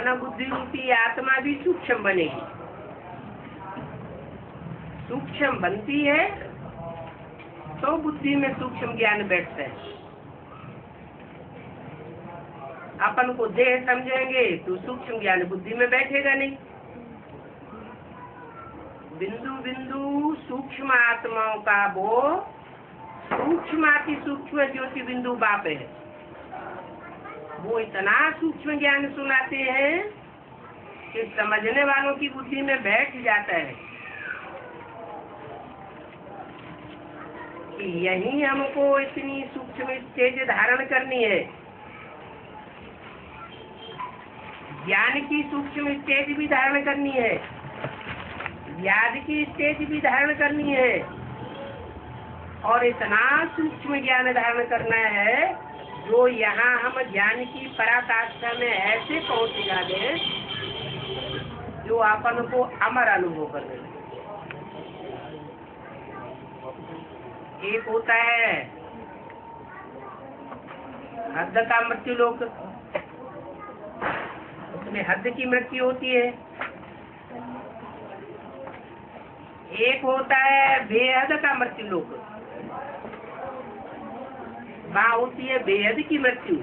मन बुद्धि रूपी आत्मा भी सूक्ष्म बनेगी। सूक्ष्म बनती है तो बुद्धि में सूक्ष्म ज्ञान बैठता है। अपन को देह समझेंगे तो सूक्ष्म ज्ञान बुद्धि में बैठेगा नहीं। बिंदु बिंदु सूक्ष्म आत्माओं का वो सूक्ष्माति सूक्ष्म ज्योति बिंदु बाप है। वो इतना सूक्ष्म ज्ञान सुनाते हैं कि समझने वालों की बुद्धि में बैठ जाता है कि यही हमको इतनी सूक्ष्म स्टेज धारण करनी है। ज्ञान की सूक्ष्म स्टेज भी धारण करनी है, याद की स्टेज भी धारण करनी है, और इतना सूक्ष्म ज्ञान धारण करना है जो यहाँ हम ज्ञान की पराकाष्ठा में ऐसे पहुँचा दें जो अपन को अमर अनुभव कर दे। एक होता है हद का मृत्यु लोक, उसमें हद की मृत्यु होती है। एक होता है बेहद का मृत्यु लोक, वहाँ होती है बेहद की मृत्यु।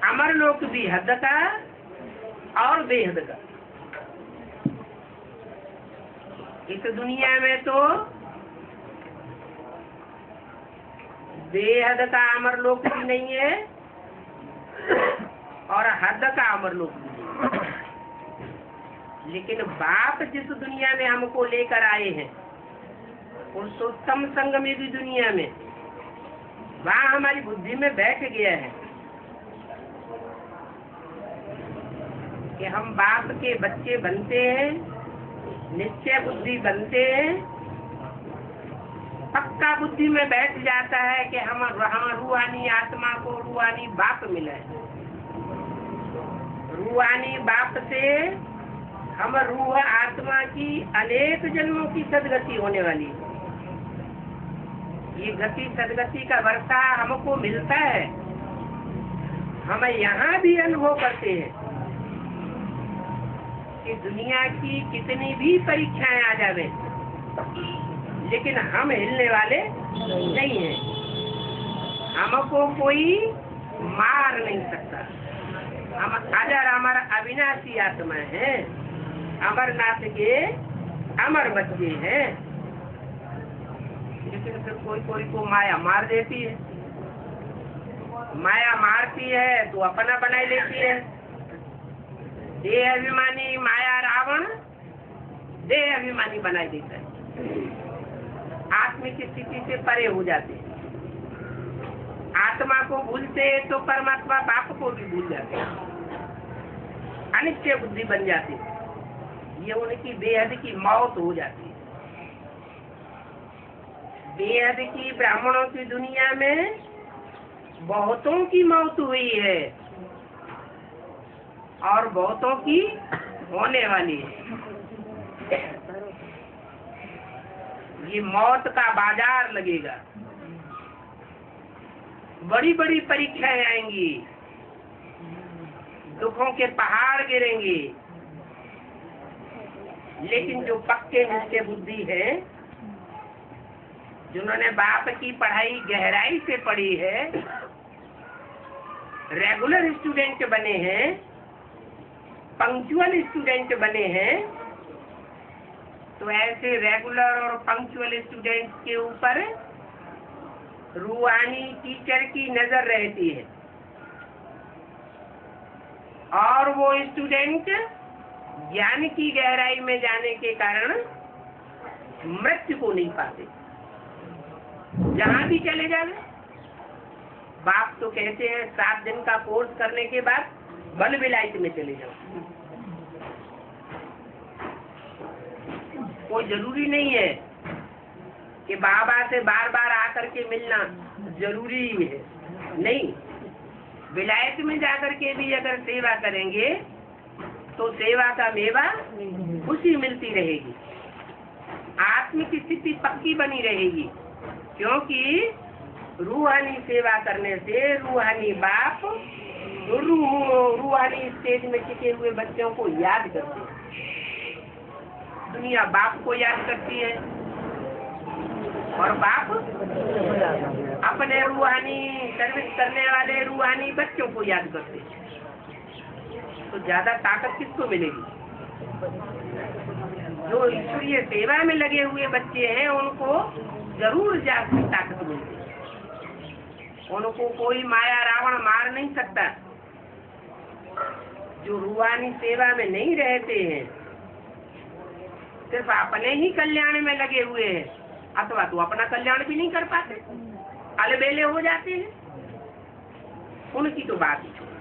अमर लोक भी हद का और बेहद का। इस दुनिया में तो बेहद का अमर लोक भी नहीं है और हद का अमर लोक भी नहीं है। लेकिन बाप जिस दुनिया में हमको लेकर आए हैं पुरुषोत्तम संग में भी दुनिया में, वहाँ हमारी बुद्धि में बैठ गया है कि हम बाप के बच्चे बनते हैं, निश्चय बुद्धि बनते हैं। पक्का बुद्धि में बैठ जाता है कि हम रूहानी आत्मा को रूहानी बाप मिला है। रूहानी बाप से हम रूह आत्मा की अनेक जन्मों की सदगति होने वाली है। ये गति सदगति का वर्षा हमको मिलता है, हम यहाँ भी अनुभव करते हैं कि दुनिया की कितनी भी परीक्षाएं आ जावे लेकिन हम हिलने वाले नहीं हैं। हमको कोई मार नहीं सकता। हम अजर अमर अविनाशी आत्मा है, अमरनाथ के अमर बच्चे हैं। लेकिन फिर कोई कोई को माया मार देती है। माया मारती है तो अपना बनाई लेती है। देह अभिमानी माया रावण देह अभिमानी बनाई देता है। आत्मिक स्थिति से परे हो जाते हैं। आत्मा को भूलते तो परमात्मा बाप को भी भूल जाते हैं। अनित्य बुद्धि बन जाती है। ये उनकी बेहद की मौत हो जाती है। बेहद की ब्राह्मणों की दुनिया में बहुतों की मौत हुई है और बहुतों की होने वाली है। ये मौत का बाजार लगेगा। बड़ी बड़ी परीक्षाएं आएंगी, दुखों के पहाड़ गिरेंगे। लेकिन जो पक्के निश्चय बुद्धि है, जिन्होंने बाप की पढ़ाई गहराई से पढ़ी है, रेगुलर स्टूडेंट बने हैं, पंक्चुअल स्टूडेंट बने हैं, तो ऐसे रेगुलर और पंक्चुअल स्टूडेंट के ऊपर रूहानी टीचर की नजर रहती है और वो स्टूडेंट ज्ञान की गहराई में जाने के कारण मृत्यु को नहीं पाते। जहाँ भी चले जावे, बाप तो कहते हैं 7 दिन का कोर्स करने के बाद बल विलायत में चले जाओ। कोई जरूरी नहीं है कि बाबा से बार बार आकर के मिलना जरूरी है, नहीं। विलायत में जाकर के भी अगर सेवा करेंगे तो सेवा का मेवा खुशी मिलती रहेगी। आत्मिक स्थिति पक्की बनी रहेगी, क्योंकि रूहानी सेवा करने से रूहानी बाप जो रूहानी स्टेज में टिके हुए बच्चों को याद करते हैं। दुनिया बाप को याद करती है और बाप अपने रूहानी सर्विस करने वाले रूहानी बच्चों को याद करते हैं। तो ज्यादा ताकत किसको मिलेगी? जो ईश्वरीय सेवा में लगे हुए बच्चे हैं उनको जरूर ज्यादा ताकत मिलती है। उनको कोई माया रावण मार नहीं सकता। जो रूहानी सेवा में नहीं रहते हैं, सिर्फ अपने ही कल्याण में लगे हुए हैं, अथवा तो अपना कल्याण भी नहीं कर पाते, अलबेले हो जाते हैं, उनकी तो बात ही छोड़।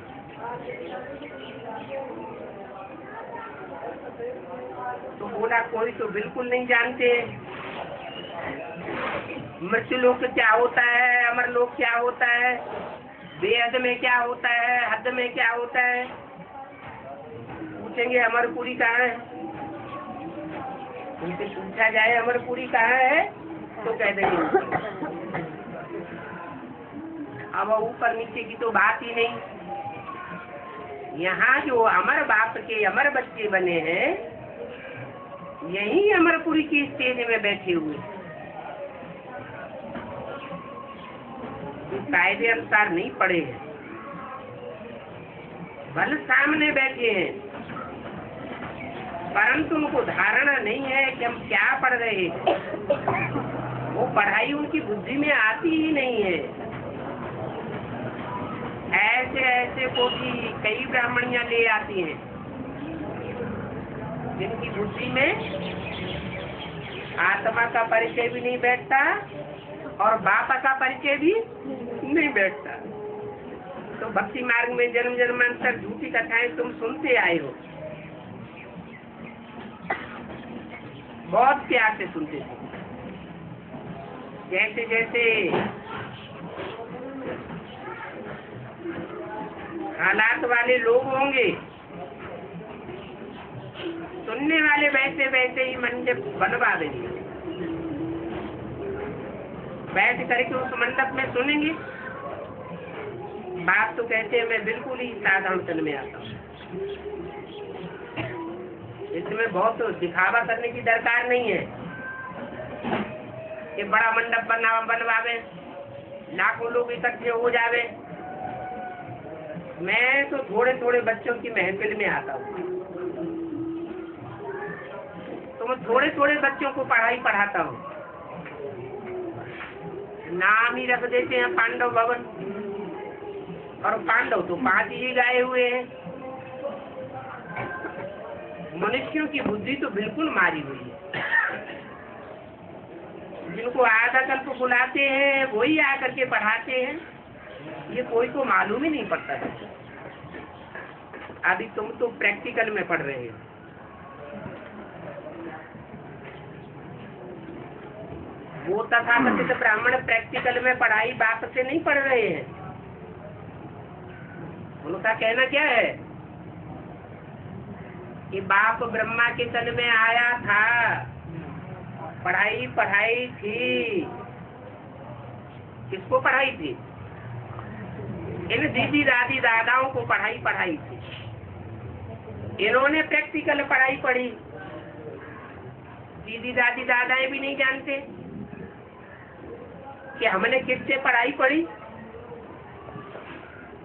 तो बोला कोई तो बिल्कुल नहीं जानते मृत्यु लोक क्या होता है, अमर लोक क्या होता है, बेहद में क्या होता है, हद में क्या होता है। पूछेंगे अमरपुरी कहाँ है, उनसे पूछा जाए अमरपुरी कहाँ है तो कह देंगे। अब ऊपर नीचे की तो बात ही नहीं। यहाँ जो अमर बाप के अमर बच्चे बने हैं, यही अमरपुरी की स्टेज में बैठे हुए, कायदे अनुसार नहीं पढ़े हैं, भले सामने बैठे हैं, परंतु उनको धारणा नहीं है कि हम क्या पढ़ रहे हैं। वो पढ़ाई उनकी बुद्धि में आती ही नहीं है। ऐसे ऐसे कोटि कई ब्राह्मणियां ले आती हैं जिनकी बुद्धि में आत्मा का परिचय भी नहीं बैठता और बाप का परिचय भी नहीं बैठता। तो भक्ति मार्ग में जन्म जन्मांतर झूठी कथाएं तुम सुनते आए हो, बहुत प्यार से सुनते थे। जैसे जैसे हालात वाले लोग होंगे, सुनने वाले वैसे वैसे ही मंडप बनवा देंगे, बैठ करके उस मंडप में सुनेंगे। बात तो कहते हैं मैं बिल्कुल ही साधारण तन में आता हूँ, इसमें बहुत दिखावा करने की दरकार नहीं है कि बड़ा मंडप बनवावे, लाखों लोग इकट्ठे हो जावे। मैं तो थोड़े थोड़े बच्चों की महफिल में आता हूँ, तो मैं थोड़े थोड़े बच्चों को पढ़ाई पढ़ाता हूँ। नाम ही रख देते हैं पांडव भवन, और पांडव तो 5 ही गाए हुए हैं। मनुष्यों की बुद्धि तो बिल्कुल मारी हुई है। जिनको आधा कल्प बुलाते हैं वही आकर के पढ़ाते हैं, ये कोई को मालूम ही नहीं पड़ता है। अभी तुम तो प्रैक्टिकल में पढ़ रहे हो। वो तथाकथित ब्राह्मण प्रैक्टिकल में पढ़ाई बाप से नहीं पढ़ रहे हैं। उनका कहना क्या है कि बाप ब्रह्मा के तन में आया था, पढ़ाई थी। किसको पढ़ाई थी? इन दीदी दादी दादाओं को पढ़ाई थी। इन्होंने प्रैक्टिकल पढ़ाई पढ़ी। दीदी दादी दादाएं भी नहीं जानते कि हमने किससे पढ़ाई पढ़ी।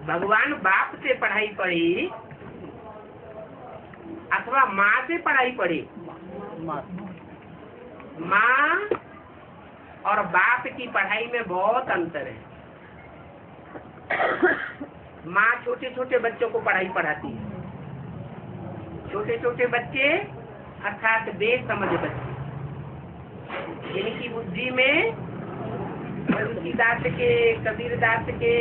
भगवान बाप से पढ़ाई पढ़ी अथवा माँ से पढ़ाई पढ़ी। माँ और बाप की पढ़ाई में बहुत अंतर है। माँ छोटे छोटे बच्चों को पढ़ाई पढ़ाती है। छोटे छोटे बच्चे अर्थात बेसमझ बच्चे, जिनकी बुद्धि में तुलसीदास के, कबीरदास के,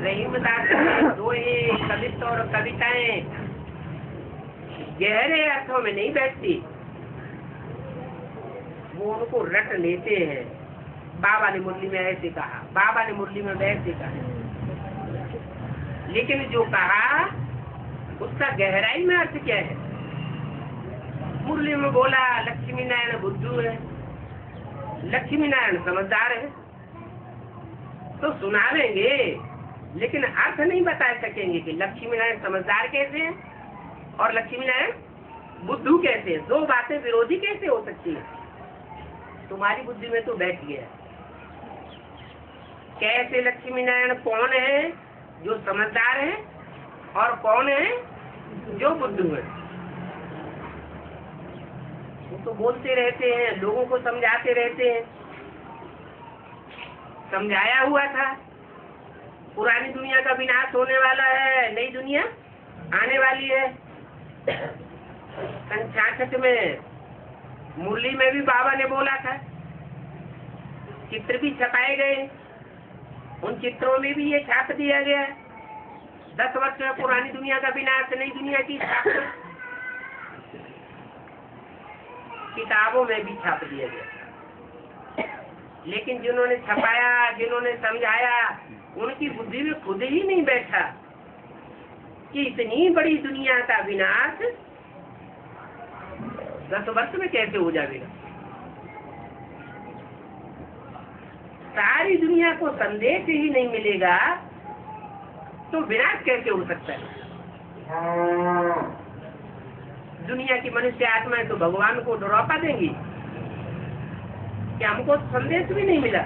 रहीमदास के दोहे, कवित्व और कविताएं गहरे अर्थों में नहीं बैठती, वो उनको रट लेते हैं। बाबा ने मुरली में ऐसे कहा, बाबा ने मुरली में वैसे कहा, लेकिन जो कहा उसका गहराई में अर्थ क्या है? मुरली में बोला लक्ष्मी नारायण बुद्धू है, लक्ष्मी नारायण समझदार है, तो सुनावेंगे लेकिन अर्थ नहीं बता सकेंगे कि लक्ष्मी नारायण समझदार कैसे हैं और लक्ष्मी नारायण बुद्धू कैसे हैं। दो बातें विरोधी कैसे हो सकती है? तुम्हारी बुद्धि में तो बैठ गया। कैसे लक्ष्मी नारायण कौन है जो समझदार है और कौन है जो बुद्धू है? वो तो बोलते रहते हैं, लोगों को समझाते रहते हैं। समझाया हुआ था पुरानी दुनिया का विनाश होने वाला है, नई दुनिया आने वाली है। 66 में मुरली में भी बाबा ने बोला था, चित्र भी छपाए गए, उन चित्रों में भी ये छाप दिया गया। 10 वर्ष में पुरानी दुनिया का विनाश, नई दुनिया की स्थापना किताबों में भी छाप दिया गया। लेकिन जिन्होंने छपाया, जिन्होंने समझाया, उनकी बुद्धि में खुद ही नहीं बैठा कि इतनी बड़ी दुनिया का विनाश 10 वर्ष में कैसे हो जाएगा। सारी दुनिया को संदेश ही नहीं मिलेगा तो विनाश कैसे हो सकता है? दुनिया की मनुष्य आत्माएं तो भगवान को डरौपा देंगी कि हमको संदेश भी नहीं मिला।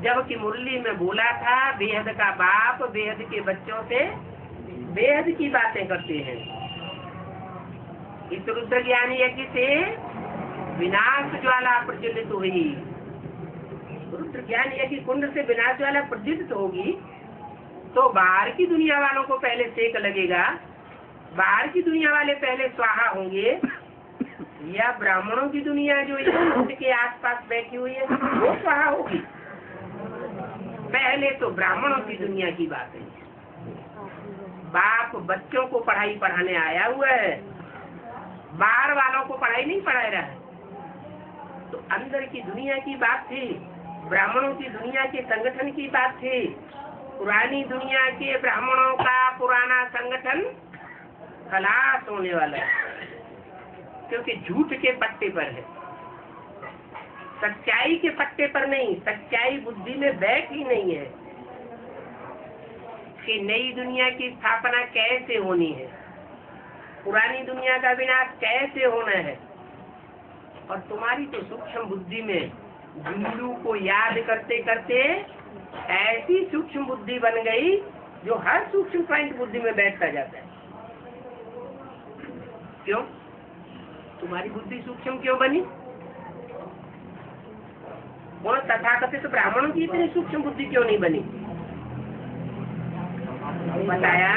जबकि मुरली में बोला था, बेहद का बाप बेहद के बच्चों से बेहद की बातें करते हैं। इस रुद्र ज्ञान यज्ञ से विनाश ज्वाला प्रज्वलित हुई। रुद्र ज्ञान यज्ञ कुंड से विनाश ज्वाला प्रज्वलित होगी तो बाहर की दुनिया वालों को पहले सेक लगेगा, बाहर की दुनिया वाले पहले स्वाहा होंगे, या ब्राह्मणों की दुनिया जो इस कुंड के आसपास बैठी हुई है वो स्वाहा होगी। पहले तो ब्राह्मणों की दुनिया की बात है। बाप बच्चों को पढ़ाई पढ़ाने आया हुआ है, बाहर वालों को पढ़ाई नहीं पढ़ा रहा है। तो अंदर की दुनिया की बात थी, ब्राह्मणों की दुनिया के संगठन की बात थी। पुरानी दुनिया के ब्राह्मणों का पुराना संगठन खलास होने वाला है, क्योंकि झूठ के पट्टे पर है, सच्चाई के पट्टे पर नहीं। सच्चाई बुद्धि में बैठ ही नहीं है कि नई दुनिया की स्थापना कैसे होनी है, पुरानी दुनिया का विनाश कैसे होना है। और तुम्हारी तो सूक्ष्म बुद्धि में बिंदु को याद करते करते ऐसी सूक्ष्म बुद्धि बन गई जो हर सूक्ष्म पॉइंट बुद्धि में बैठता जाता है। क्यों? तुम्हारी बुद्धि सूक्ष्म क्यों बनी? और तथाकथित ब्राह्मणों की इतनी सूक्ष्म बुद्धि क्यों नहीं बनी? बताया,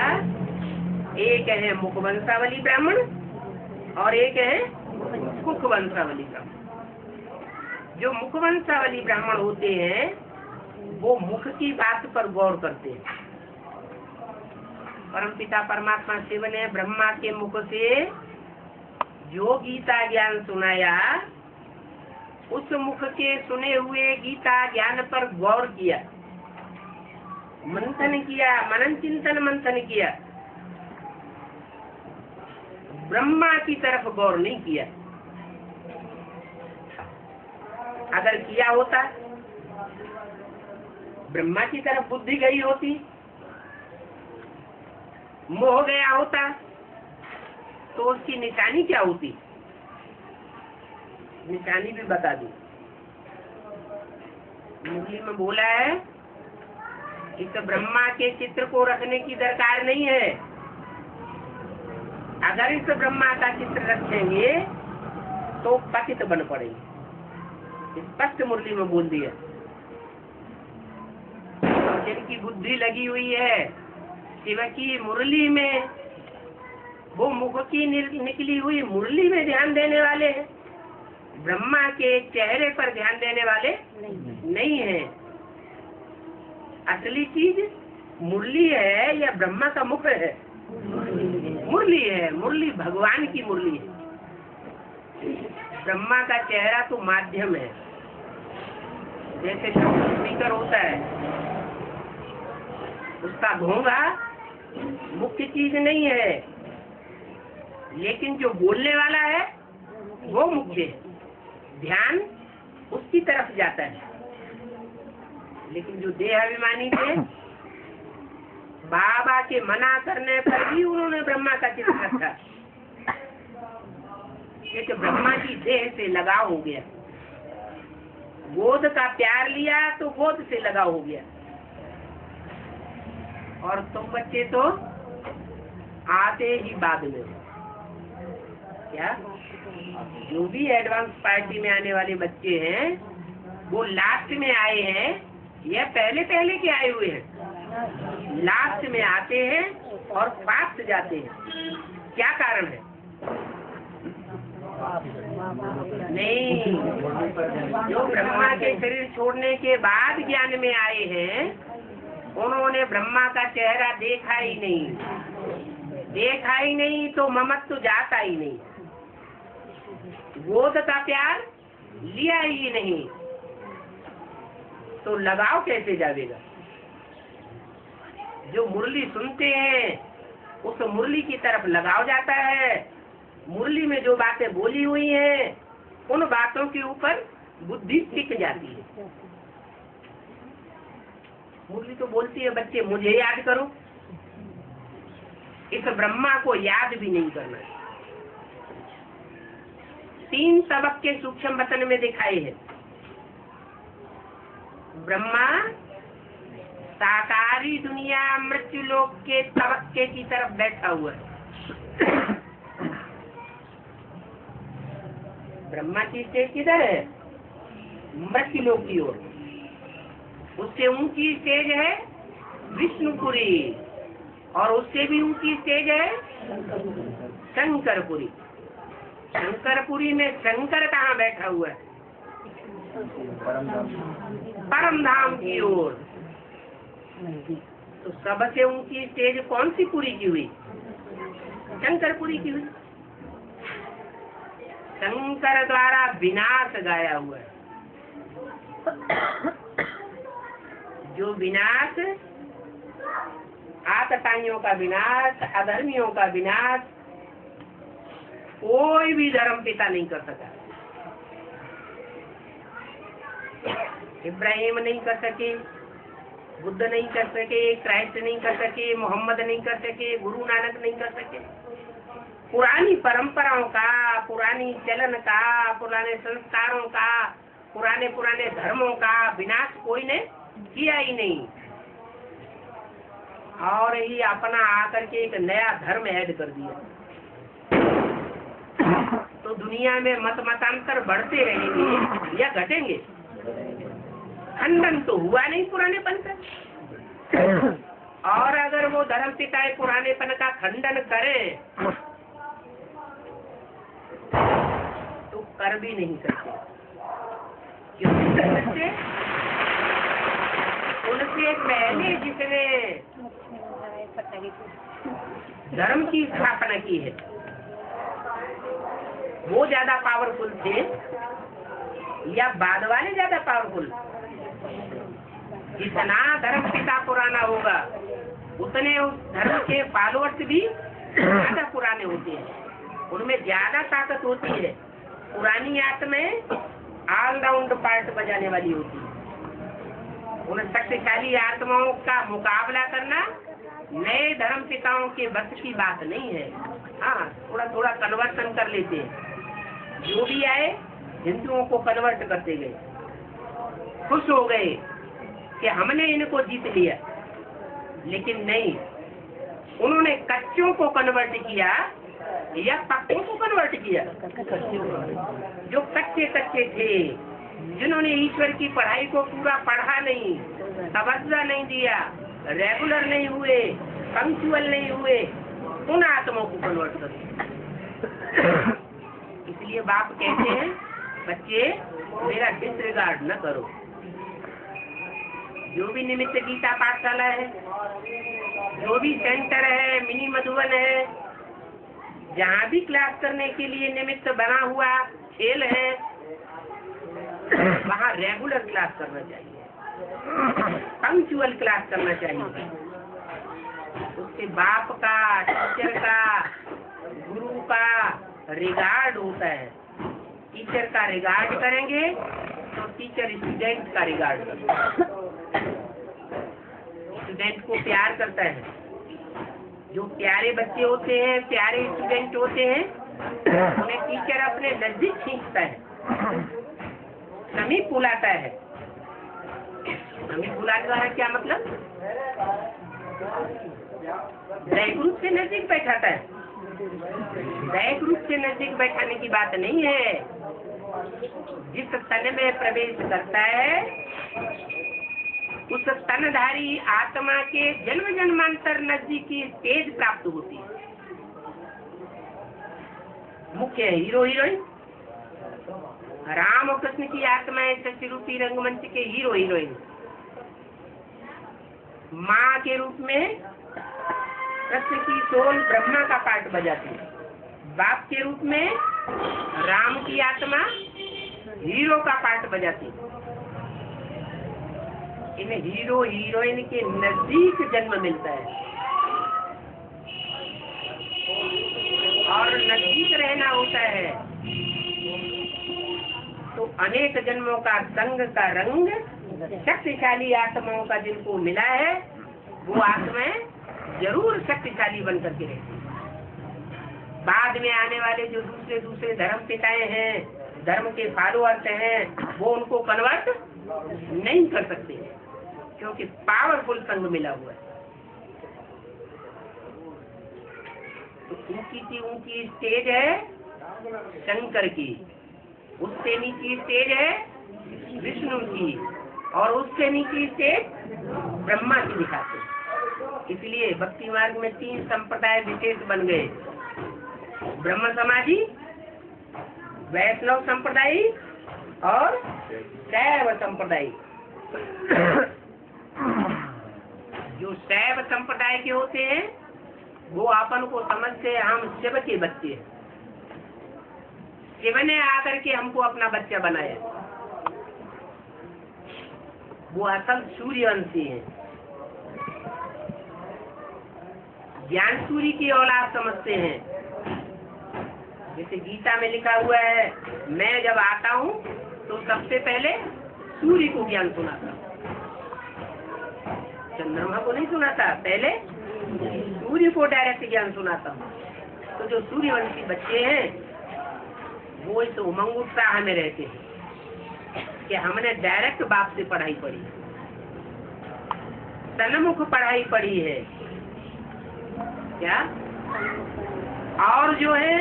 एक है मुखवंशावली ब्राह्मण और एक है मुखवंशावली ब्राह्मण। जो मुखवंशावली ब्राह्मण होते हैं वो मुख की बात पर गौर करते हैं। परमपिता परमात्मा शिव ने ब्रह्मा के मुख से जो गीता ज्ञान सुनाया, उस मुख के सुने हुए गीता ज्ञान पर गौर किया, मंथन किया, मनन चिंतन मंथन किया। ब्रह्मा की तरफ गौर नहीं किया। अगर किया होता, ब्रह्मा की तरफ बुद्धि गई होती, मोह गया होता, तो उसकी निशानी क्या होती? निशानी भी बता दूं। मुरली में बोला है, इस ब्रह्मा के चित्र को रखने की दरकार नहीं है। अगर इस ब्रह्मा का चित्र रखेंगे तो पतित बन पड़ेंगे। स्पष्ट मुरली में बोल दिया। और जिनकी बुद्धि लगी हुई है शिव की मुरली में, वो मुख की निकली हुई मुरली में ध्यान देने वाले हैं, ब्रह्मा के चेहरे पर ध्यान देने वाले नहीं है। असली चीज मुरली है या ब्रह्मा का मुख है? मुरली है। मुरली भगवान की मुरली है। ब्रह्मा का चेहरा तो माध्यम है, जैसे स्पीकर होता है, उसका घोंघा मुख्य चीज नहीं है, लेकिन जो बोलने वाला है वो मुख्य है। ध्यान उसकी तरफ जाता है। लेकिन जो देहाभिमानी थे, बाबा के मना करने पर भी उन्होंने ब्रह्मा का चित्र रखा। एक ब्रह्मा की देह से लगाव हो गया, गोद का प्यार लिया तो गोद से लगाव हो गया। और तुम बच्चे तो आते ही बाद में, क्या जो भी एडवांस पार्टी में आने वाले बच्चे हैं वो लास्ट में आए हैं या पहले पहले के आए हुए हैं? लास्ट में आते हैं और फास्ट जाते हैं। क्या कारण है? नहीं, जो ब्रह्मा के शरीर छोड़ने के बाद ज्ञान में आए हैं उन्होंने ब्रह्मा का चेहरा देखा ही नहीं। देखा ही नहीं तो ममत्व जाता ही नहीं, गोद का प्यार लिया ही नहीं, तो लगाव कैसे जाएगा? जो मुरली सुनते हैं उस मुरली की तरफ लगाव जाता है। मुरली में जो बातें बोली हुई हैं उन बातों के ऊपर बुद्धि टिक जाती है। मुरली तो बोलती है बच्चे मुझे याद करो, इस ब्रह्मा को याद भी नहीं करना है। 3 तबक्के सूक्ष्म वतन में दिखाए हैं। ब्रह्मा साकारी दुनिया मृत्यु लोक के तबक्के की तरफ बैठा हुआ है। ब्रह्मा की स्टेज किधर है? मृत्यु लोक की ओर। उससे ऊंची स्टेज है विष्णुपुरी और उससे भी ऊंची स्टेज है शंकरपुरी। शंकरपुरी में शंकर कहाँ बैठा हुआ है? परम धाम की ओर। तो सबसे ऊंची स्टेज कौन सी पुरी की हुई? शंकरपुरी की हुई। शंकर द्वारा विनाश गाया हुआ है। जो विनाश, आतताइयों का विनाश, अधर्मियों का विनाश कोई भी धर्म पिता नहीं कर सका। इब्राहिम नहीं कर सके, बुद्ध नहीं कर सके, क्राइस्ट नहीं कर सके, मोहम्मद नहीं कर सके, गुरु नानक नहीं कर सके। पुरानी परंपराओं का, पुरानी चलन का, पुराने संस्कारों का, पुराने पुराने धर्मों का विनाश कोई ने किया ही नहीं, और ही अपना आकर के एक नया धर्म ऐड कर दिया। तो दुनिया में मतांतर बढ़ते रहेंगे या घटेंगे? खंडन तो हुआ नहीं पुरानेपन का। और अगर वो धर्म पिताएं पुरानेपन का खंडन करें तो कर भी नहीं सकते, क्योंकि उनसे पहले जिसने धर्म की स्थापना की है वो ज्यादा पावरफुल थे या बाद वाले ज्यादा पावरफुल? जितना धर्म पिता पुराना होगा उतने उस धर्म के फॉलोअर्स भी ज्यादा पुराने होते हैं, उनमें ज्यादा ताकत होती है। पुरानी आत्माएं ऑलराउंड पार्ट बजाने वाली होती है। उन शक्तिशाली आत्माओं का मुकाबला करना नए धर्म पिताओं के बस की बात नहीं है। हाँ, थोड़ा थोड़ा कन्वर्सन कर लेते हैं। जो भी आए हिंदुओं को कन्वर्ट करते गए, खुश हो गए कि हमने इनको जीत लिया। लेकिन नहीं, उन्होंने कच्चों को कन्वर्ट किया या पक्कों को कन्वर्ट किया? जो कच्चे कच्चे थे, जिन्होंने ईश्वर की पढ़ाई को पूरा पढ़ा नहीं, तवज्जो नहीं दिया, रेगुलर नहीं हुए, पंक्चुअल नहीं हुए, उन आत्माओं को कन्वर्ट कर दिया। इसलिए बाप कहते हैं बच्चे मेरा डिसरिगार्ड न करो। जो भी निमित्त गीता पाठशाला है, जो भी सेंटर है, मिनी मधुबन है, जहाँ भी क्लास करने के लिए निमित्त बना हुआ खेल है, वहाँ रेगुलर क्लास करना चाहिए, पंक्चुअल क्लास करना चाहिए। उससे बाप का, टीचर का, गुरु का रिगार्ड होता है। टीचर का रिगार्ड करेंगे तो टीचर स्टूडेंट का रिगार्ड करेंगे। स्टूडेंट को प्यार करता है, जो प्यारे बच्चे होते हैं, प्यारे स्टूडेंट होते हैं, उन्हें टीचर अपने नजदीक खींचता है, समीप बुलाता है। समीप बुलाता है क्या मतलब? दैहिक रूप से नजदीक बैठाता है। दैहिक रूप से नजदीक बैठाने की बात नहीं है। जिस तन में प्रवेश करता है उस तनधारी आत्मा के जन्म जन्मांतर नजदीकी तेज प्राप्त होती है। मुख्य हीरो हीरोइन राम और कृष्ण की आत्माएं शशि रूपी रंगमंच के हीरो हीरोइन। माँ के रूप में कृष्ण की सोल ब्रह्मा का पार्ट बजाती है। बाप के रूप में राम की आत्मा हीरो का पार्ट बजाती है। इन्हें हीरो हीरोइन के नजदीक जन्म मिलता है और नजदीक रहना होता है तो अनेक जन्मों का संग का रंग शक्तिशाली आत्माओं का जिनको मिला है वो आत्माएं जरूर शक्तिशाली बन करके रहती है। बाद में आने वाले जो दूसरे दूसरे धर्म पिताएं हैं, धर्म के फॉलोअर्स हैं, वो उनको कन्वर्ट नहीं कर सकते क्योंकि पावरफुल संग मिला हुआ है। तो ऊंची स्टेज है शंकर की, उससे नीची स्टेज है विष्णु की, और उससे नीची स्टेज ब्रह्मा की दिखाते हैं। इसलिए भक्ति मार्ग में 3 संप्रदाय विशेष बन गए, ब्रह्म समाजी, वैष्णव संप्रदाय और शैव संप्रदाय। जो शैव संप्रदाय के होते हैं वो अपन को समझते हैं हम शिव के बच्चे हैं, शिव ने आकर के हमको अपना बच्चा बनाया। वो असल सूर्यवंशी है, ज्ञान सूर्य की औलाद समझते हैं। जैसे गीता में लिखा हुआ है, मैं जब आता हूँ तो सबसे पहले सूर्य को ज्ञान सुनाता हूँ, चंद्रमा को नहीं सुनाता, पहले सूर्य को डायरेक्ट ज्ञान सुनाता हूँ। तो जो सूर्यवंशी बच्चे हैं वो इस उमंग उत्साह में रहते हैं कि हमने डायरेक्ट बाप से पढ़ाई पढ़ी, सन्मुख पढ़ाई पढ़ी है क्या। और जो है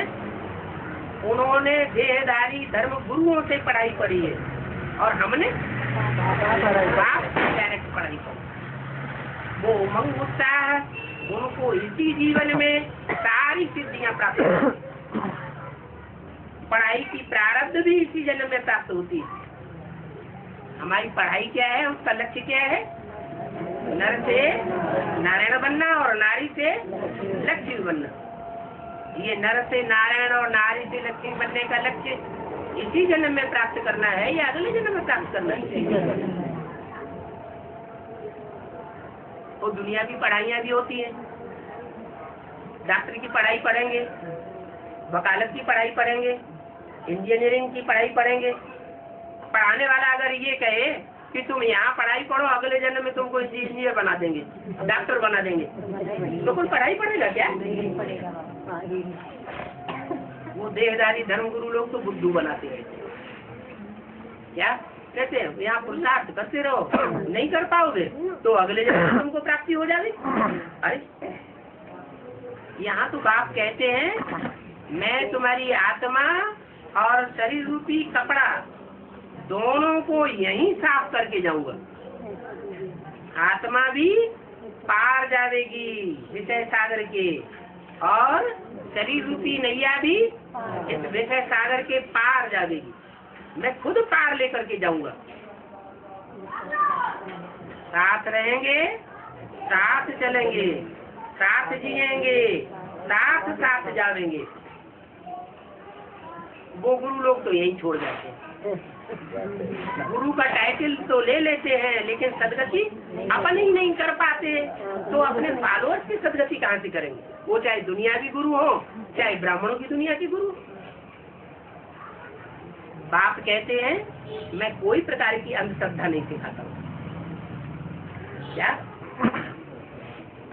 उन्होंने देहधारी धर्म गुरुओं से पढ़ाई पढ़ी है और हमने बाप से डायरेक्ट पढ़ाई पढ़ी। वो उमंग उत्साह उनको इसी जीवन में सारी सिद्धियां प्राप्त होती, पढ़ाई की प्रारब्ध भी इसी जन्म में प्राप्त होती है। हमारी पढ़ाई क्या है, उसका लक्ष्य क्या है? नर से नारायण बनना और नारी से लक्ष्मी बनना। ये नर से नारायण और नारी से लक्ष्मी बनने का लक्ष्य इसी जन्म में प्राप्त करना है या अगले जन्म में प्राप्त करना है? तो दुनिया की पढ़ाइयाँ भी होती हैं, डॉक्टर की पढ़ाई पढ़ेंगे, वकालत की पढ़ाई पढ़ेंगे, इंजीनियरिंग की पढ़ाई पढ़ेंगे। पढ़ाने वाला अगर ये कहे कि तुम यहाँ पढ़ाई पढ़ो, अगले जन्म में तुमको इंजीनियर बना देंगे, डॉक्टर बना देंगे, तो कोई पढ़ाई पढ़ेगा क्या? वो देहधारी धर्मगुरु लोग तो बुद्धू बनाते रहते हैं। क्या कहते हैं? यहाँ पुरुषार्थ करते रहो, नहीं कर पाओगे तो अगले जन्म में तुमको प्राप्ति हो जाएगी। अरे यहाँ तो बाप कहते हैं मैं तुम्हारी आत्मा और शरीर रूपी कपड़ा दोनों को यहीं साफ करके जाऊंगा। आत्मा भी पार जाएगी विषय सागर के और शरीर रूपी नैया भी इस विषय सागर के पार जाएगी। मैं खुद पार लेकर के जाऊंगा। साथ रहेंगे, साथ चलेंगे, साथ जिएंगे, साथ साथ जाएंगे। वो गुरु लोग तो यही छोड़ जाते हैं। गुरु का टाइटल तो ले लेते हैं लेकिन सदगति अपन ही नहीं कर पाते, तो अपने फॉलोअर्स की सदगति कहाँ से करेंगे? वो चाहे दुनिया की गुरु हो, चाहे ब्राह्मणों की दुनिया की गुरु। बाप कहते हैं मैं कोई प्रकार की अंधश्रद्धा नहीं सिखाता हूँ। क्या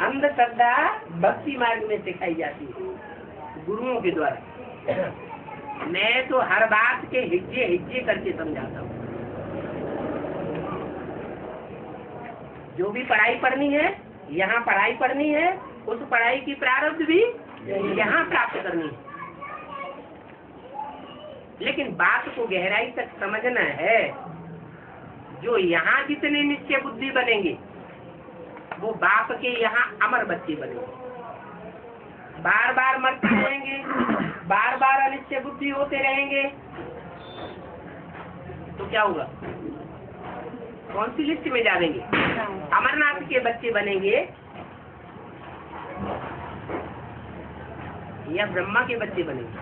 अंधश्रद्धा भक्ति मार्ग में सिखाई जाती है गुरुओं के द्वारा। मैं तो हर बात के हिज्जे हिज्जे करके समझाता हूँ। जो भी पढ़ाई पढ़नी है, यहाँ पढ़ाई पढ़नी है, उस पढ़ाई की प्रारब्ध भी यहाँ प्राप्त करनी है। लेकिन बात को गहराई तक समझना है। जो यहाँ जितने निश्चय बुद्धि बनेंगे वो बाप के यहाँ अमर बच्चे बनेंगे। बार बार मरते रहेंगे, बार बार अनिश्चय बुद्धि होते रहेंगे, तो क्या होगा? कौन सी लिस्ट में जाएंगे? अमरनाथ के बच्चे बनेंगे या ब्रह्मा के बच्चे बनेंगे?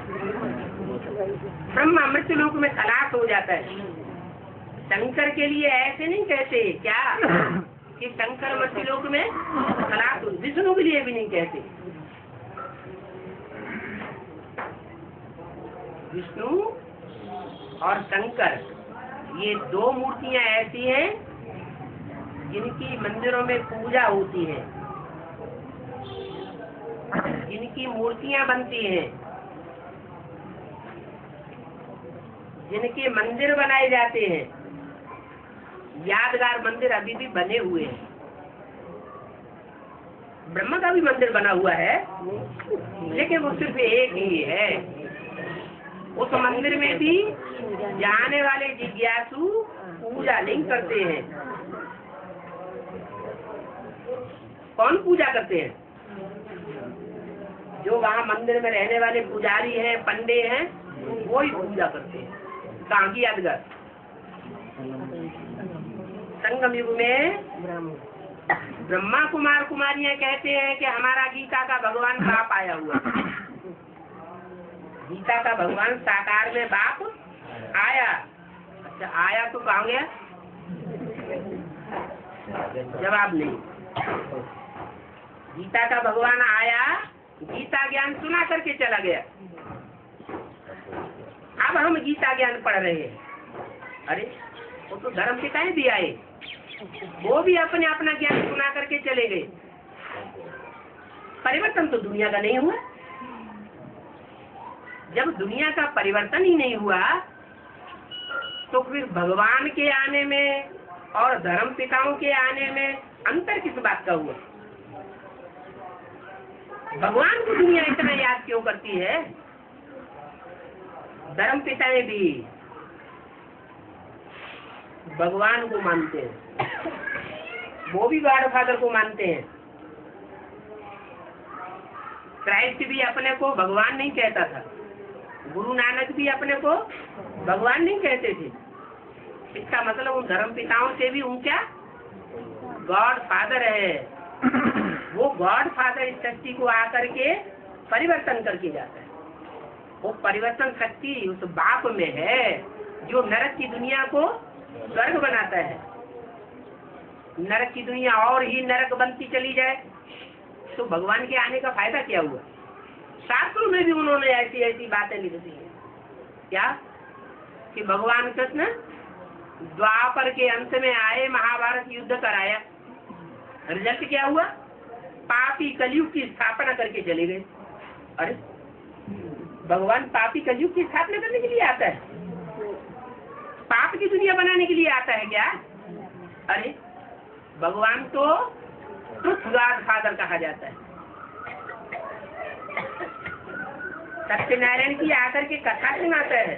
ब्रह्मा मृत्यु लोक में खलास हो जाता है। शंकर के लिए ऐसे नहीं कहते क्या कि शंकर मृत्यु लोक में खलास हो, विष्णु के लिए भी नहीं कहते। विष्णु और शंकर ये दो मूर्तियां ऐसी हैं जिनकी मंदिरों में पूजा होती है, जिनकी मूर्तियां बनती हैं, जिनके मंदिर बनाए जाते हैं। यादगार मंदिर अभी भी बने हुए हैं। ब्रह्मा का भी मंदिर बना हुआ है, लेकिन वो सिर्फ एक ही है। उस मंदिर में भी जाने वाले जिज्ञासु पूजा नहीं करते हैं। कौन पूजा करते हैं? जो वहाँ मंदिर में रहने वाले पुजारी हैं, पंडे हैं, वो ही पूजा करते हैं। कहाँ की यादगार? संगम युग में ब्रह्मा कुमार कुमारियां कहते हैं कि हमारा गीता का भगवान बाप आया हुआ। गीता का भगवान साकार में बाप आया। अच्छा, आया तो कहाँ गया? जवाब नहीं। गीता का भगवान आया, गीता ज्ञान सुना करके चला गया। अब हम गीता ज्ञान पढ़ रहे हैं। अरे वो तो धर्म पिताएं भी आए, वो भी अपने अपना ज्ञान सुना करके चले गए। परिवर्तन तो दुनिया का नहीं हुआ। जब दुनिया का परिवर्तन ही नहीं हुआ तो फिर भगवान के आने में और धर्म पिताओं के आने में अंतर किस बात का हुआ? भगवान को दुनिया इतना याद क्यों करती है? धर्म पिताएं भी भगवान को मानते हैं, वो भी गॉड फादर को मानते हैं। क्राइस्ट भी अपने को भगवान नहीं कहता था, गुरु नानक भी अपने को भगवान नहीं कहते थे। इसका मतलब उन धर्म पिताओं से भी उनका गॉड फादर है। वो गॉड फादर इस शक्ति को आकर के परिवर्तन करके जाता है। वो परिवर्तन शक्ति उस बाप में है जो नरक की दुनिया को स्वर्ग बनाता है। नरक की दुनिया और ही नरक बनती चली जाए तो भगवान के आने का फायदा क्या हुआ? शास्त्रों में भी उन्होंने ऐसी ऐसी बातें लिख दी है। क्या कि भगवान कृष्ण द्वापर के अंत में आए, महाभारत युद्ध कराया, रिजल्ट क्या हुआ? पापी कलयुग की स्थापना करके चले गए। अरे भगवान पापी कलयुग की स्थापना करने के लिए आता है? पाप की दुनिया बनाने के लिए आता है क्या? अरे भगवान तो गॉड फादर कहा जाता है। सत्यनारायण की आकर के कथा सुनाता है,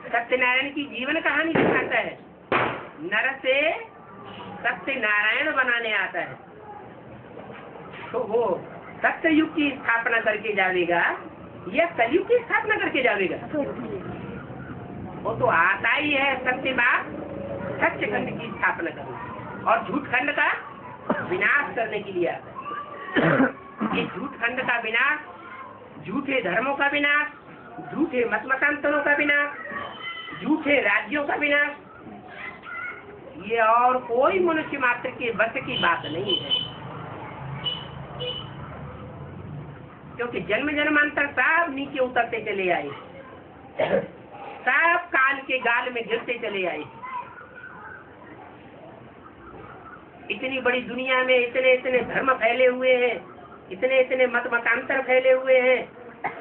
सत्यनारायण की जीवन कहानी सुनाता है, नर से सत्यनारायण बनाने आता है। तो वो सत्ययुग की स्थापना करके जाएगा या कलयुग की स्थापना करके जाएगा? वो तो आता ही है सत्य बात, सत्य खंड की स्थापना करने और झूठ खंड का विनाश करने के लिए आता है। ये झूठ खंड का विनाश, झूठे धर्मों का विनाश, झूठे मत मतांतरों का विनाश, झूठे राज्यों का विनाश, ये और कोई मनुष्य मात्र के बस की बात नहीं है। क्योंकि जन्म जन्मांतर सब नीचे उतरते चले आए, सब काल के गाल में गिरते चले आए। इतनी बड़ी दुनिया में इतने इतने धर्म फैले हुए हैं, इतने इतने मत मतांतर फैले हुए हैं,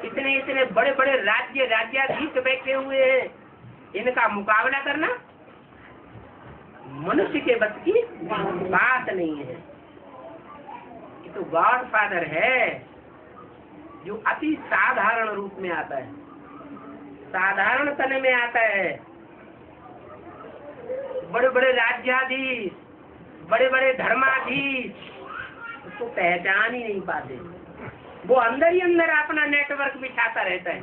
इतने इतने बड़े बड़े राज्य राज्याधीश बैठे हुए हैं, इनका मुकाबला करना मनुष्य के बस की बात नहीं है। ये तो गॉड फादर है जो अति साधारण रूप में आता है, साधारण तन में आता है। बड़े बड़े राज्याधीश, बड़े बड़े धर्माधीश उसको पहचान ही नहीं पाते। वो अंदर ही अंदर अपना नेटवर्क बिछाता रहता है,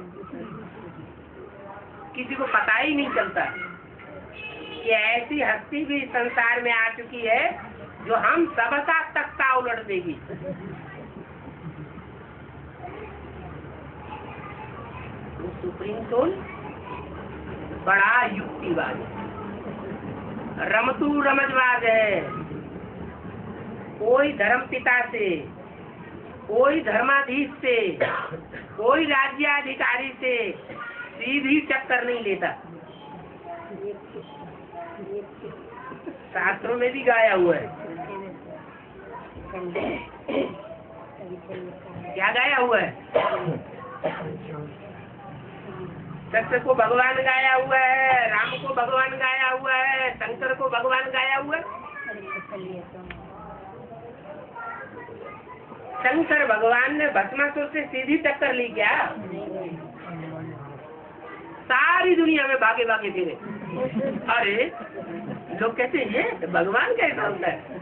किसी को पता ही नहीं चलता कि ऐसी हस्ती भी संसार में आ चुकी है जो हम सबका तख्ता उलट देगी। तो सुप्रीम सोल बड़ा युक्तिवाद है, रमतू रमजवाद है। कोई धर्म पिता से, कोई धर्माधीश से, कोई राज्याधिकारी से सीधी टक्कर नहीं लेता। शास्त्रों में भी गाया हुआ है। क्या गाया हुआ है? कृष्ण को भगवान गाया हुआ है, राम को भगवान गाया हुआ है, शंकर को भगवान गाया हुआ है। शंकर भगवान ने भस्मासुर से सीधी टक्कर ली क्या? सारी दुनिया में भागे भागे फिरे। अरे लोग कहते हैं ये भगवान कैसा होता है?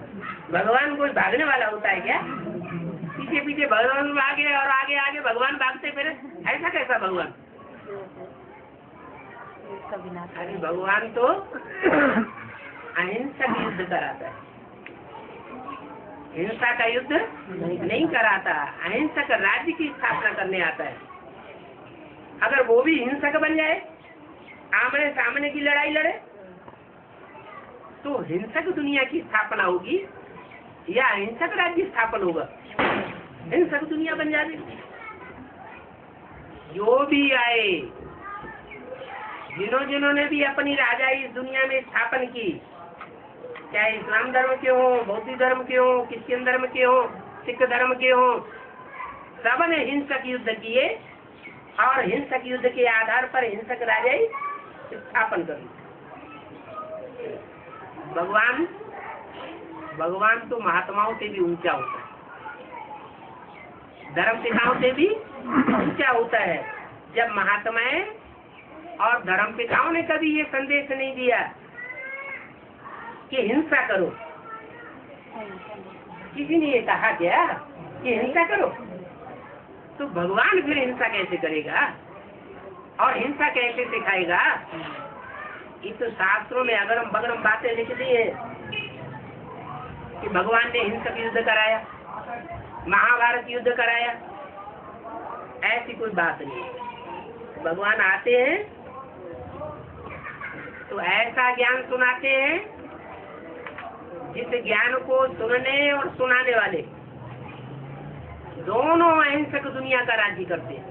भगवान कोई भागने वाला होता है क्या? पीछे पीछे भगवान भागे और आगे आगे भगवान भागते फिरे, ऐसा कैसा भगवान? अरे भगवान तो अहिंसक युद्ध कराता है, हिंसा का युद्ध नहीं कराता। अहिंसक राज्य की स्थापना करने आता है। अगर वो भी हिंसक बन जाए, आमने सामने की लड़ाई लड़े, तो हिंसक दुनिया की स्थापना होगी या अहिंसक राज्य स्थापन होगा? हिंसक दुनिया बन जाएगी। जो भी आए, जिन्होंने भी अपनी राजाई इस दुनिया में स्थापन की, चाहे इस्लाम धर्म के हो, बौद्ध धर्म के हो, क्रिश्चियन धर्म के हो, सिख धर्म के हो, सबने हिंसक युद्ध किए और हिंसक युद्ध के आधार पर हिंसक राजाई स्थापन कर ली। भगवान तो महात्माओं से भी ऊंचा होता है, धर्म पिताओं से भी ऊंचा होता है। जब महात्माएं और धर्म पिताओं ने कभी ये संदेश नहीं दिया कि हिंसा करो, किसी ने ये कहा क्या कि हिंसा करो, तो भगवान फिर हिंसा कैसे करेगा और हिंसा कैसे सिखाएगा? ये तो शास्त्रों में अगरम बगरम बातें लिख दी है कि भगवान ने हिंसक युद्ध कराया, महाभारत युद्ध कराया। ऐसी कोई बात नहीं है। भगवान आते हैं तो ऐसा ज्ञान सुनाते हैं जिस ज्ञान को सुनने और सुनाने वाले दोनों अहिंसक दुनिया का राज्य करते हैं,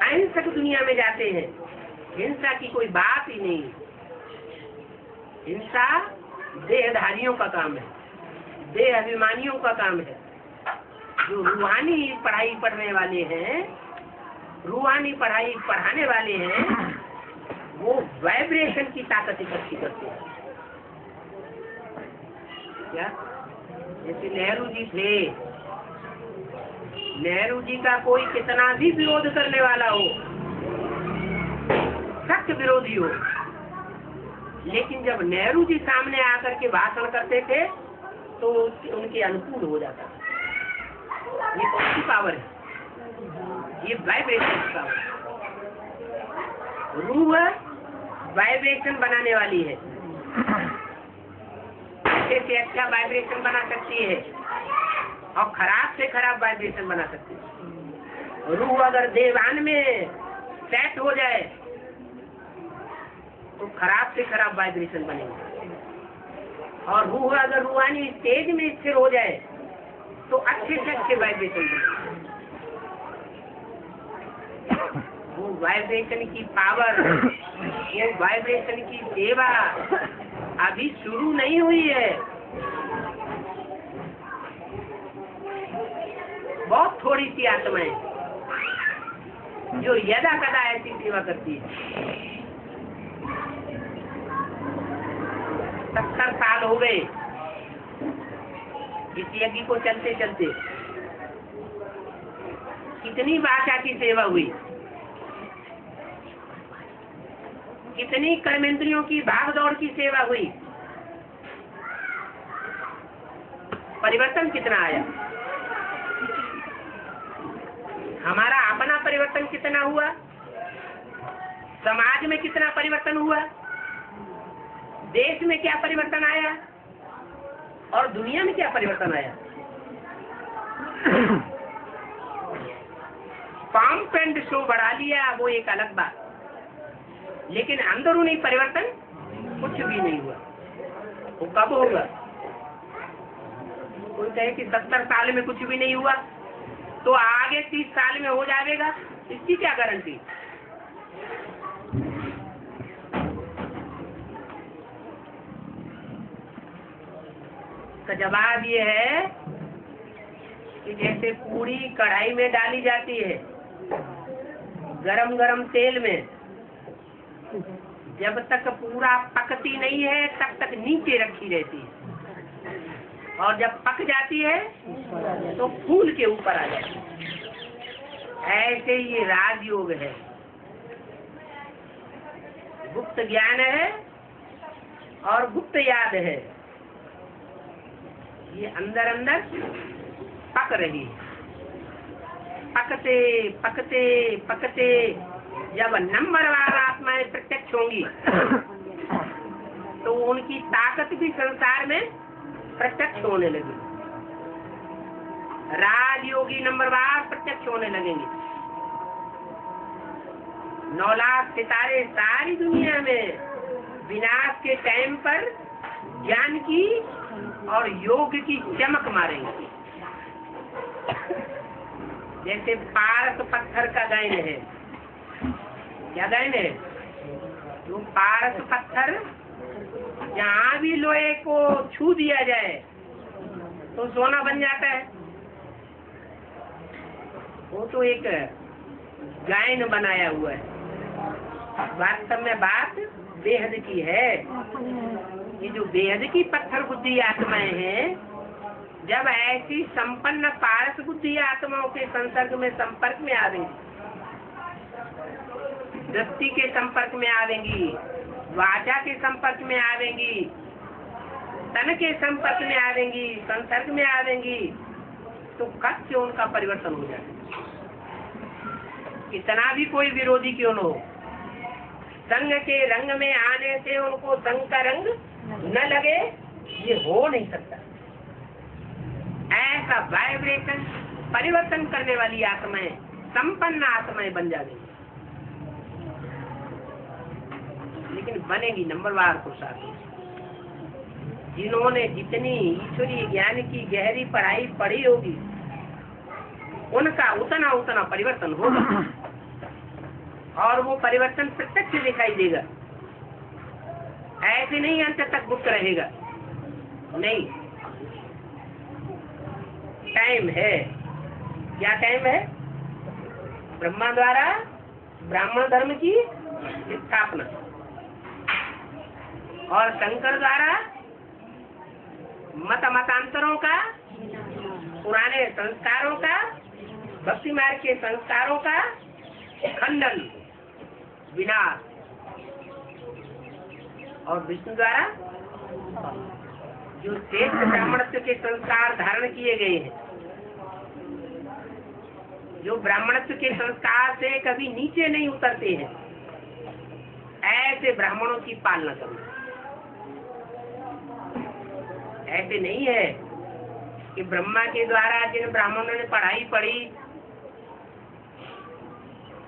अहिंसक दुनिया में जाते हैं। हिंसा की कोई बात ही नहीं। हिंसा देहधारियों का काम है, देह अभिमानियों का काम है। जो रूहानी पढ़ाई पढ़ने वाले हैं, रूहानी पढ़ाई पढ़ाने वाले हैं, वो वाइब्रेशन की ताकत इकट्ठी करते हैं। क्या? जैसे नेहरू जी थे, नेहरू जी का कोई कितना भी विरोध करने वाला हो, सख्त विरोधी हो, लेकिन जब नेहरू जी सामने आकर के भाषण करते थे तो उनके अनुकूल हो जाता था। ये कौन सी पावर है? ये वाइब्रेशन की पावर। रूह वाइब्रेशन बनाने वाली है, अच्छे से अच्छा वाइब्रेशन बना सकती है और खराब से खराब वाइब्रेशन बना सकती है। रूह अगर देवान में सेट हो जाए तो खराब से खराब वाइब्रेशन बनेगा, और रूह अगर रूहानी स्टेज में स्थिर हो जाए तो अच्छे से अच्छे वाइब्रेशन बनेगा। वो वाइब्रेशन की पावर, वो वाइब्रेशन की सेवा, अभी शुरू नहीं हुई है, बहुत थोड़ी सी आत्माएं जो यदा कदा ऐसी सेवा करती है। 70 साल हो गए इस यज्ञ को चलते चलते। कितनी भाषा की सेवा हुई, कितनी कर्मेंद्रियों की भाग दौड़ की सेवा हुई, परिवर्तन कितना आया? हमारा अपना परिवर्तन कितना हुआ, समाज में कितना परिवर्तन हुआ, देश में क्या परिवर्तन आया और दुनिया में क्या परिवर्तन आया? पंप एंड शो बढ़ा लिया वो एक अलग बात, लेकिन अंदरूनी परिवर्तन कुछ भी नहीं हुआ। वो कब होगा? कोई कहे कि 70 साल में कुछ भी नहीं हुआ, तो आगे 30 साल में हो जाएगा, इसकी क्या गारंटी? तो जवाब ये है कि जैसे पूरी कढ़ाई में डाली जाती है गरम गरम तेल में, जब तक पूरा पकती नहीं है तब तक नीचे रखी रहती है, और जब पक जाती है तो फूल के ऊपर आ जाती है। ऐसे ये राजयोग है, गुप्त ज्ञान है और गुप्त याद है, ये अंदर अंदर पक रही है। पकते पकते पकते जब नंबरवार आत्माएं प्रत्यक्ष होंगी तो उनकी ताकत भी संसार में प्रत्यक्ष होने लगी। राजयोगी नंबरवार प्रत्यक्ष होने लगेंगे। 9 लाख सितारे सारी दुनिया में विनाश के टाइम पर ज्ञान की और योग की चमक मारेंगे। जैसे पारस पत्थर का गायन है, क्या गायन है? जो पारस पत्थर जहाँ भी लोहे को छू दिया जाए तो सोना बन जाता है। वो तो एक गायन बनाया हुआ है। वास्तव में बात बेहद की है। ये जो बेहद की पत्थर बुद्धि आत्माएं हैं, जब ऐसी संपन्न पारस बुद्धि आत्माओं के संसर्ग में संपर्क में आवेंगी, दृष्टि के संपर्क में आवेंगी, वाचा के संपर्क में आवेंगी, तन के संपर्क में आवेंगी, संसर्ग में आवेंगी, तो कब से उनका परिवर्तन हो जाए। कितना भी कोई विरोधी क्यों न हो, संग के रंग में आने से उनको संग का रंग न लगे, ये हो नहीं सकता। ऐसा वाइब्रेशन परिवर्तन करने वाली आत्माएं संपन्न आत्माएं बन जाएंगी, लेकिन बनेगी नंबरवार को साथ। जिन्होंने जितनी ईश्वरीय ज्ञान की गहरी पढ़ाई पढ़ी होगी उनका उतना उतना परिवर्तन होगा, और वो परिवर्तन प्रत्यक्ष दिखाई देगा। ऐसे नहीं अंत तक गुप्त रहेगा, नहीं। टाइम है, क्या टाइम है? ब्रह्मा द्वारा ब्राह्मण धर्म की स्थापना और शंकर द्वारा मतांतरों का, पुराने संस्कारों का, भक्ति मार्ग के संस्कारों का खंडन, विनाश, और विष्णु द्वारा जो श्रेष्ठ ब्राह्मणत्व के संस्कार धारण किए गए हैं, जो ब्राह्मणत्व के संस्कार से कभी नीचे नहीं उतरते हैं, ऐसे ब्राह्मणों की पालना करो। ऐसे नहीं है कि ब्रह्मा के द्वारा जिन ब्राह्मणों ने पढ़ाई पढ़ी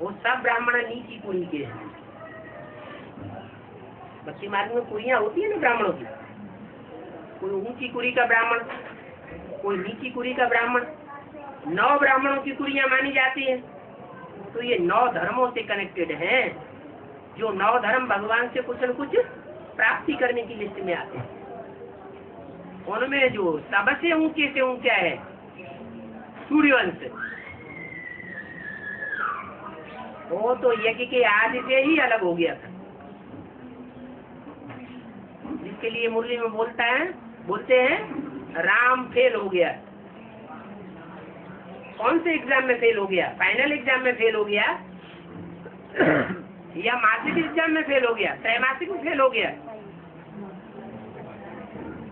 वो सब ब्राह्मण नीची कुरी के हैं। भक्ति मार्ग में कुरियां होती है ना ब्राह्मणों की, कोई ऊंची कुरी का ब्राह्मण, कोई नीची कुरी का ब्राह्मण। 9 ब्राह्मणों की कुरियां मानी जाती है, तो ये 9 धर्मों से कनेक्टेड हैं। जो 9 धर्म भगवान से कुछ न कुछ प्राप्ति करने की लिस्ट में आते हैं। उनमें जो सबसे ऊंचे से ऊंचा है सूर्यवंश, वो तो यज्ञ के आदि से ही अलग हो गया था, जिसके लिए मुरली में बोलते हैं राम फेल हो गया। कौन से एग्जाम में फेल हो गया? फाइनल एग्जाम में फेल हो गया या मासिक एग्जाम में फेल हो गया, त्रैमासिक में फेल हो गया?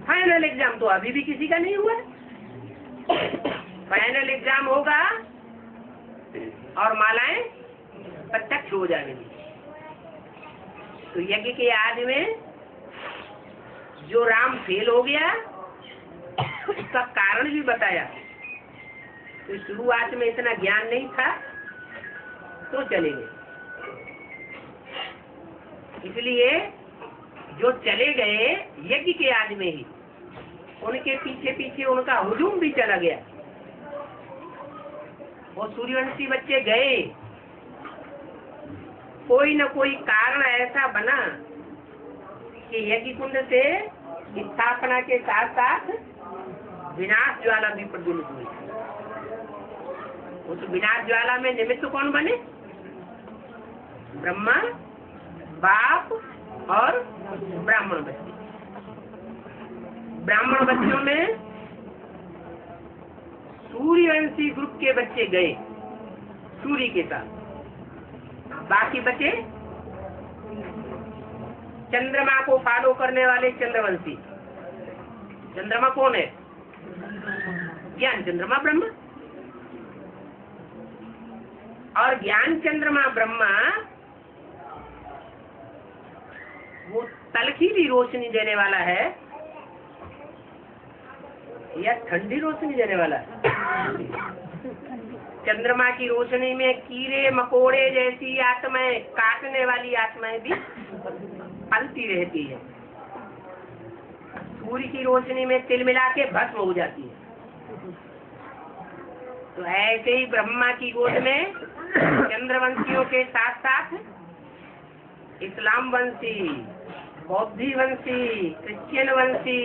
फाइनल एग्जाम तो अभी भी किसी का नहीं हुआ। फाइनल एग्जाम होगा और मालाएं प्रत्यक्ष हो जाएंगी। तो यज्ञ के आदि में जो राम फेल हो गया उसका कारण भी बताया। तो शुरुआत में इतना ज्ञान नहीं था तो चले गए, इसलिए जो चले गए यज्ञ के आदि में ही, उनके पीछे पीछे उनका हुजूम भी चला गया। वो सूर्यवंशी बच्चे गए, कोई न कोई कारण ऐसा बना कि यज्ञ कुंड से स्थापना के साथ साथ विनाश ज्वाला भी प्रज्वलित हुई। उस विनाश ज्वाला में निमित्त कौन बने? ब्रह्मा, बाप और ब्राह्मण बच्चे। ब्राह्मण बच्चों में सूर्यवंशी ग्रुप के बच्चे गए सूर्य के साथ, बाकी बचे चंद्रमा को फॉलो करने वाले चंद्रवंशी। चंद्रमा कौन है? ज्ञान चंद्रमा ब्रह्मा। और ज्ञान चंद्रमा ब्रह्मा वो तलखीली रोशनी देने वाला है या ठंडी रोशनी देने वाला है? चंद्रमा की रोशनी में कीड़े मकोड़े जैसी आत्माएं, काटने वाली आत्माएं भी पलती रहती है। सूर्य की रोशनी में तिल मिला के भस्म हो जाती है। तो ऐसे ही ब्रह्मा की गोद में चंद्रवंशियों के साथ साथ इस्लाम वंशी, बौद्धी वंशी, क्रिश्चियन वंशी,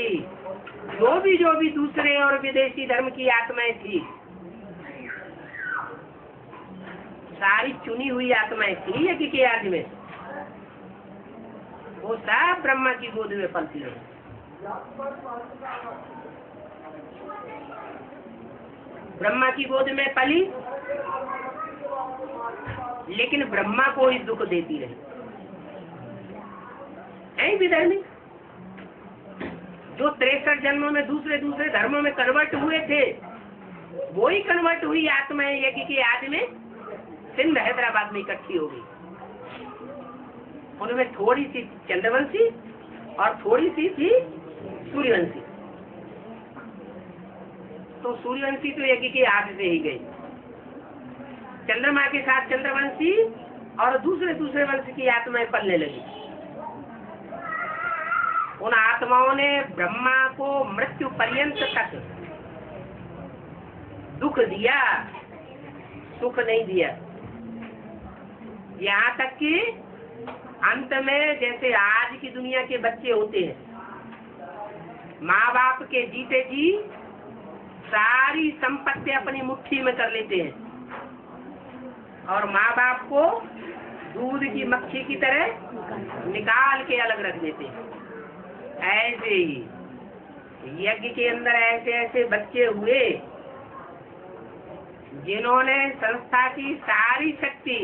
जो भी दूसरे और विदेशी धर्म की आत्माएं थी, सारी चुनी हुई आत्माएं थी यज्ञ के आदि में, वो सब ब्रह्मा की गोद में पलती है। ब्रह्मा की गोद में पली, लेकिन ब्रह्मा को ही दुख देती रही। ऐ विधर्मी जो 63 जन्मों में दूसरे धर्मों में कन्वर्ट हुए थे, वो ही कन्वर्ट हुई आत्माएं यज्ञ के आदि में सिंध हैदराबाद में इकट्ठी हो गई। उनमें थोड़ी सी चंद्रवंशी और थोड़ी सी थी सूर्यवंशी। तो सूर्यवंशी तो यज्ञ के आदि से ही गई, चंद्रमा के साथ चंद्रवंशी और दूसरे वंश की आत्माएं पलने लगी। उन आत्माओं ने ब्रह्मा को मृत्यु पर्यंत तक दुख दिया, सुख नहीं दिया। यहाँ तक कि अंत में जैसे आज की दुनिया के बच्चे होते हैं, माँ बाप के जीते जी सारी संपत्ति अपनी मुट्ठी में कर लेते हैं और माँ बाप को दूध की मक्खी की तरह निकाल के अलग रख देते हैं। ऐसे ही यज्ञ के अंदर ऐसे बच्चे हुए जिन्होंने संस्था की सारी शक्ति